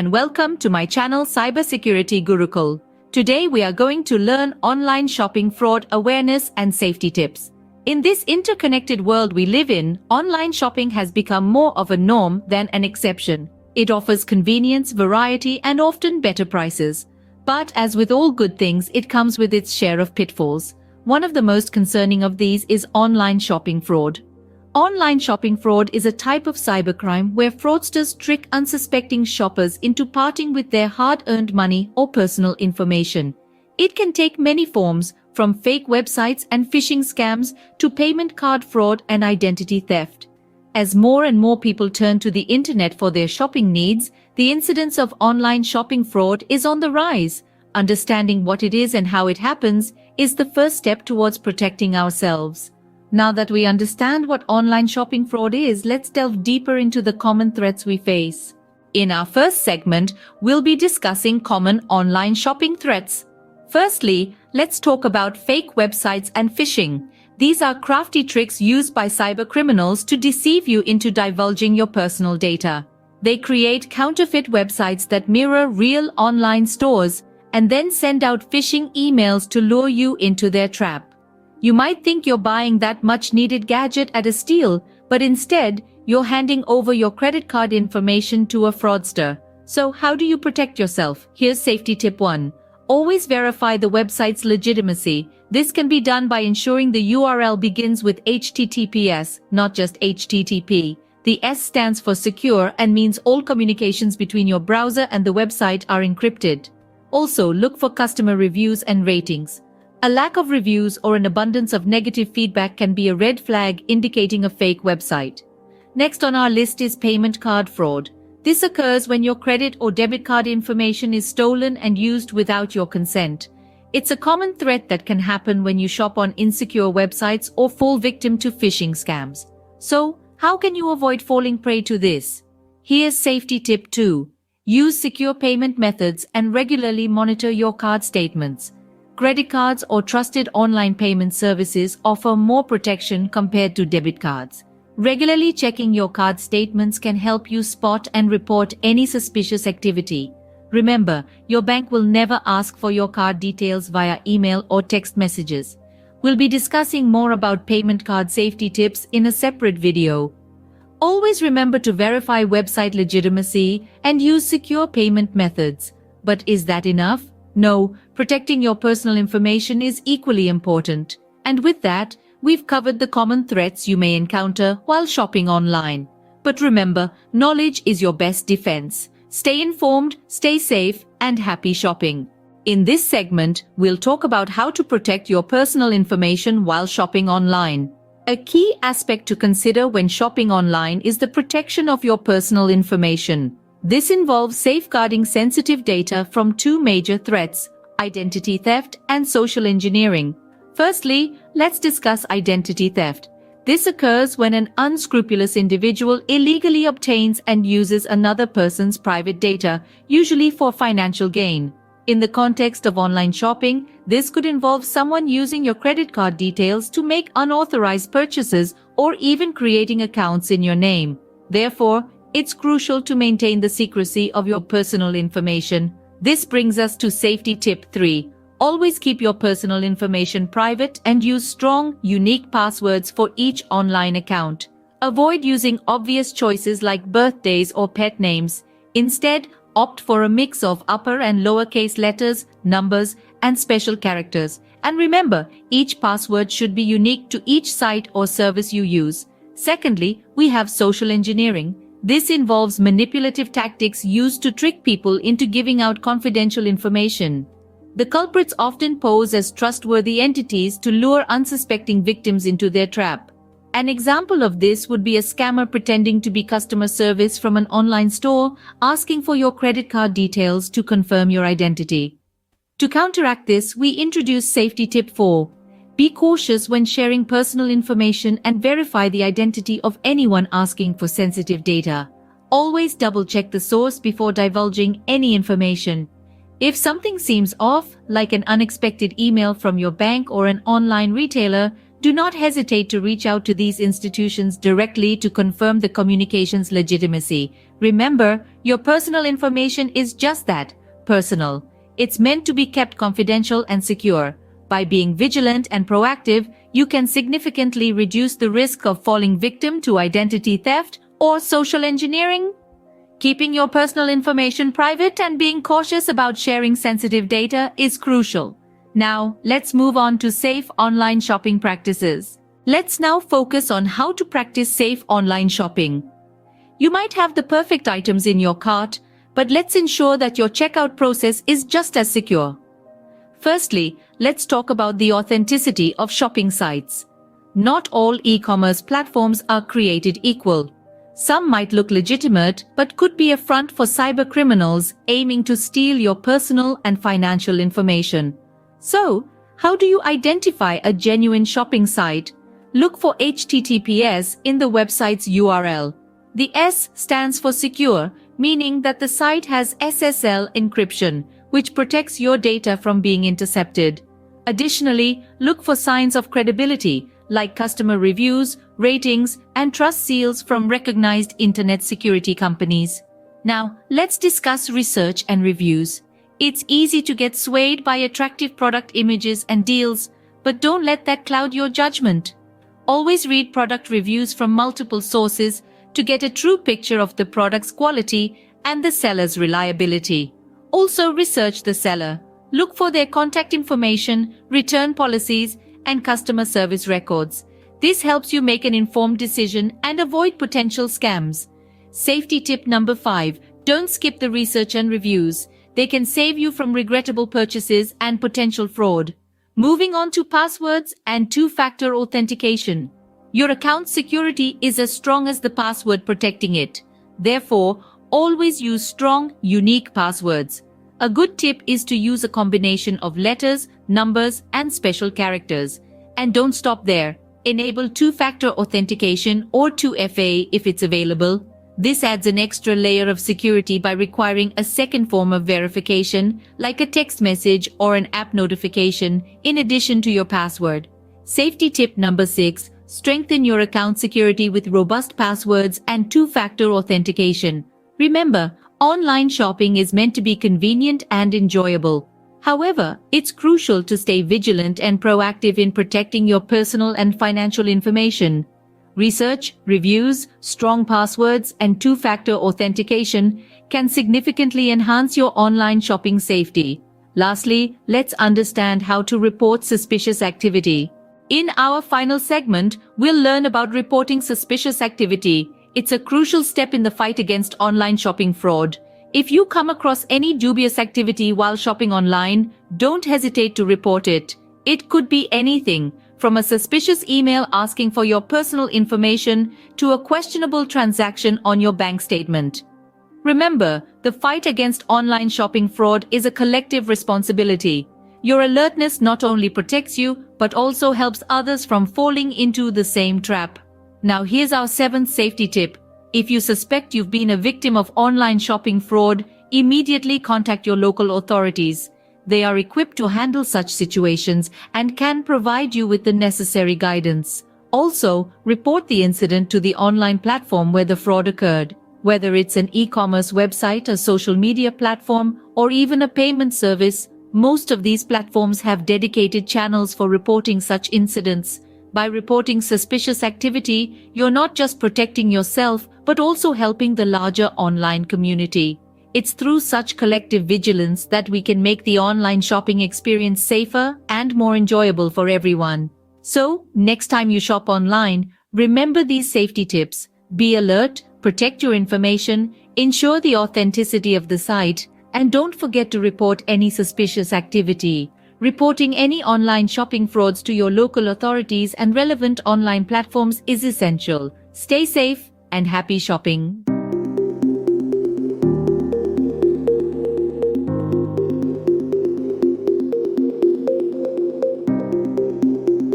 and welcome to my channel Cybersecurity Gurukul. Today we are going to learn online shopping fraud awareness and safety tips. In this interconnected world we live in, online shopping has become more of a norm than an exception. It offers convenience, variety, and often better prices. But as with all good things, it comes with its share of pitfalls. One of the most concerning of these is online shopping fraud. Online shopping fraud is a type of cybercrime where fraudsters trick unsuspecting shoppers into parting with their hard-earned money or personal information. It can take many forms, from fake websites and phishing scams to payment card fraud and identity theft. As more and more people turn to the internet for their shopping needs, the incidence of online shopping fraud is on the rise. Understanding what it is and how it happens is the first step towards protecting ourselves. Now that we understand what online shopping fraud is, let's delve deeper into the common threats we face. In our first segment, we'll be discussing common online shopping threats. Firstly, let's talk about fake websites and phishing. These are crafty tricks used by cybercriminals to deceive you into divulging your personal data. They create counterfeit websites that mirror real online stores and then send out phishing emails to lure you into their trap. You might think you're buying that much-needed gadget at a steal, but instead, you're handing over your credit card information to a fraudster. So how do you protect yourself? Here's safety tip 1. Always verify the website's legitimacy. This can be done by ensuring the URL begins with HTTPS, not just HTTP. The S stands for secure and means all communications between your browser and the website are encrypted. Also, look for customer reviews and ratings. A lack of reviews or an abundance of negative feedback can be a red flag indicating a fake website. Next on our list is payment card fraud. This occurs when your credit or debit card information is stolen and used without your consent. It's a common threat that can happen when you shop on insecure websites or fall victim to phishing scams. So, how can you avoid falling prey to this? Here's safety tip 2. Use secure payment methods and regularly monitor your card statements. Credit cards or trusted online payment services offer more protection compared to debit cards. Regularly checking your card statements can help you spot and report any suspicious activity. Remember, your bank will never ask for your card details via email or text messages. We'll be discussing more about payment card safety tips in a separate video. Always remember to verify website legitimacy and use secure payment methods. But is that enough? No, protecting your personal information is equally important. And with that, we've covered the common threats you may encounter while shopping online. But remember, knowledge is your best defense. Stay informed, stay safe, and happy shopping. In this segment, we'll talk about how to protect your personal information while shopping online. A key aspect to consider when shopping online is the protection of your personal information. This involves safeguarding sensitive data from two major threats: identity theft and social engineering. Firstly, let's discuss identity theft. This occurs when an unscrupulous individual illegally obtains and uses another person's private data, usually for financial gain. In the context of online shopping, this could involve someone using your credit card details to make unauthorized purchases or even creating accounts in your name. Therefore, it's crucial to maintain the secrecy of your personal information. This brings us to safety tip 3. Always keep your personal information private and use strong, unique passwords for each online account. Avoid using obvious choices like birthdays or pet names. Instead, opt for a mix of upper and lowercase letters, numbers, and special characters. And remember, each password should be unique to each site or service you use. Secondly, we have social engineering. This involves manipulative tactics used to trick people into giving out confidential information. The culprits often pose as trustworthy entities to lure unsuspecting victims into their trap. An example of this would be a scammer pretending to be customer service from an online store, asking for your credit card details to confirm your identity. To counteract this, we introduce safety tip 4. Be cautious when sharing personal information and verify the identity of anyone asking for sensitive data. Always double-check the source before divulging any information. If something seems off, like an unexpected email from your bank or an online retailer, do not hesitate to reach out to these institutions directly to confirm the communication's legitimacy. Remember, your personal information is just that, personal. It's meant to be kept confidential and secure. By being vigilant and proactive, you can significantly reduce the risk of falling victim to identity theft or social engineering. Keeping your personal information private and being cautious about sharing sensitive data is crucial. Now, let's move on to safe online shopping practices. Let's now focus on how to practice safe online shopping. You might have the perfect items in your cart, but let's ensure that your checkout process is just as secure. Firstly, let's talk about the authenticity of shopping sites. Not all e-commerce platforms are created equal. Some might look legitimate, but could be a front for cyber criminals aiming to steal your personal and financial information. So, how do you identify a genuine shopping site? Look for HTTPS in the website's URL. The S stands for secure, meaning that the site has SSL encryption, which protects your data from being intercepted. Additionally, look for signs of credibility, like customer reviews, ratings, and trust seals from recognized internet security companies. Now, let's discuss research and reviews. It's easy to get swayed by attractive product images and deals, but don't let that cloud your judgment. Always read product reviews from multiple sources to get a true picture of the product's quality and the seller's reliability. Also, research the seller. Look for their contact information, return policies, and customer service records. This helps you make an informed decision and avoid potential scams. Safety tip number 5. Don't skip the research and reviews. They can save you from regrettable purchases and potential fraud. Moving on to passwords and two-factor authentication. Your account's security is as strong as the password protecting it. Therefore, always use strong, unique passwords. A good tip is to use a combination of letters, numbers, and special characters. And don't stop there. Enable two-factor authentication or 2FA if it's available. This adds an extra layer of security by requiring a second form of verification, like a text message or an app notification, in addition to your password. Safety tip number 6. Strengthen your account security with robust passwords and two-factor authentication. Remember, online shopping is meant to be convenient and enjoyable. However, it's crucial to stay vigilant and proactive in protecting your personal and financial information. Research, reviews, strong passwords, and two-factor authentication can significantly enhance your online shopping safety. Lastly, let's understand how to report suspicious activity. In our final segment, we'll learn about reporting suspicious activity. It's a crucial step in the fight against online shopping fraud. If you come across any dubious activity while shopping online, don't hesitate to report it. It could be anything, from a suspicious email asking for your personal information to a questionable transaction on your bank statement. Remember, the fight against online shopping fraud is a collective responsibility. Your alertness not only protects you, but also helps others from falling into the same trap. Now here's our 7th safety tip. If you suspect you've been a victim of online shopping fraud, immediately contact your local authorities. They are equipped to handle such situations and can provide you with the necessary guidance. Also, report the incident to the online platform where the fraud occurred. Whether it's an e-commerce website, a social media platform, or even a payment service, most of these platforms have dedicated channels for reporting such incidents. By reporting suspicious activity, you're not just protecting yourself, but also helping the larger online community. It's through such collective vigilance that we can make the online shopping experience safer and more enjoyable for everyone. So, next time you shop online, remember these safety tips. Be alert, protect your information, ensure the authenticity of the site, and don't forget to report any suspicious activity. Reporting any online shopping frauds to your local authorities and relevant online platforms is essential. Stay safe and happy shopping.